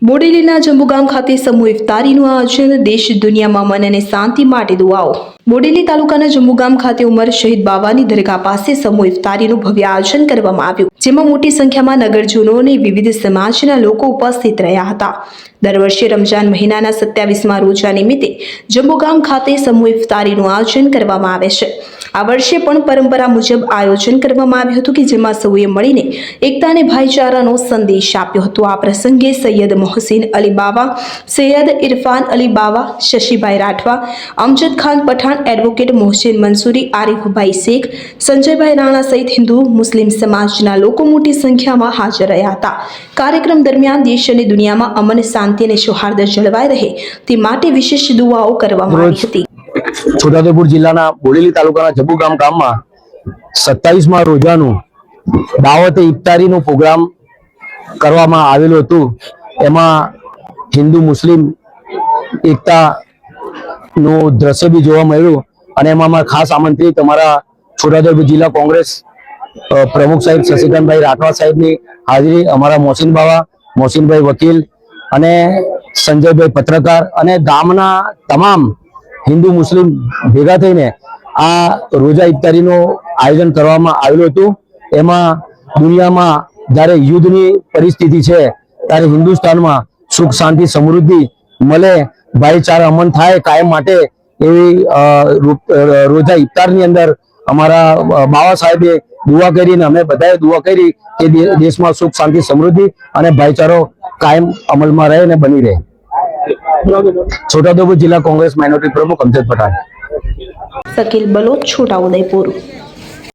બોડેલીના જંબુગામ ખાતે સમૂહ ઇફતારીનું આયોજન દેશ દુનિયામાં મન અને શાંતિ માટે દુઆઓ। બોડેલી તાલુકાના જંબુગામ ખાતે ઉમર શહીદ બાવાની દરગાહ પાસે સમૂહ ઇફતારીનું ભવ્ય આયોજન કરવામાં આવ્યું, જેમાં મોટી સંખ્યામાં નગરજનો અને વિવિધ સમાજના લોકો ઉપસ્થિત રહ્યા હતા। દર વર્ષે રમજાન મહિનાના 27મા રોજા નિમિત્તે જંબુગામ ખાતે સમૂહ ઇફતારીનું આયોજન કરવામાં આવે છે। આ વર્ષે પણ પરંપરા મુજબ આયોજન કરવામાં આવ્યું હતું કે જેમાં સૌએ મળીને એકતા અને ભાઈચારાનો સંદેશ આપ્યો હતો। આ પ્રસંગે સૈયદ મોહસિન અલી બાવા, સૈયદ ઇરફાન અલી બાવા, શશીભાઈ રાઠવા, અમજદ ખાન પઠાણ, એડવોકેટ મોહસિન મંસૂરી, આરિફભાઈ શેખ, સંજયભાઈ રાણા સહિત હિન્દુ મુસ્લિમ સમાજના લોકો મોટી સંખ્યામાં હાજર રહ્યા હતા। કાર્યક્રમ દરમિયાન દેશ અને દુનિયામાં અમન, શાંતિ અને સૌહાર્દ જળવાઈ રહે તે માટે વિશેષ દુઆઓ કરવામાં આવી હતી। છોટાઉદેપુર જિલ્લાના બોડેલી તાલુકાના જંબુગામ ગામમાં 27મા રોજાનું દાવતે ઇફતારીનો પ્રોગ્રામ કરવામાં આવેલું હતું। એમાં હિન્દુ મુસ્લિમ એકતાનું દ્રશ્ય બી જોવા મળ્યું અને એમાં ખાસ આમંત્રિત અમારા છોટાઉદેપુર જિલ્લા કોંગ્રેસ પ્રમુખ સાહેબ શશિકાંતભાઈ રાઠવા સાહેબની હાજરી, અમારા મોહસિન બાવા, મોહસિનભાઈ વકીલ અને સંજયભાઈ પત્રકાર અને ગામના તમામ હિન્દુ મુસ્લિમ ભેગા થઈને આ રોજા ઇફતારીનું આયોજન કરવામાં આવેલું હતું। એમાં દુનિયામાં જ્યારે યુદ્ધની પરિસ્થિતિ છે ત્યારે હિન્દુસ્તાનમાં સુખ શાંતિ સમૃદ્ધિ મળે, ભાઈચારા અમન થાય કાયમ માટે એવી રોજા ઇફતારની અંદર અમારા બાવા સાહેબે દુઆ કરીને અમે બધાએ દુઆ કરી કે દેશમાં સુખ શાંતિ સમૃદ્ધિ અને ભાઈચારો કાયમ અમલમાં રહે અને બની રહે। છોટાઉદેપુર જિલ્લા કોંગ્રેસ માઇનોરિટી પ્રમુખ અમજદ પઠાણ। શકીલ બલોચ, છોટાઉદેપુર।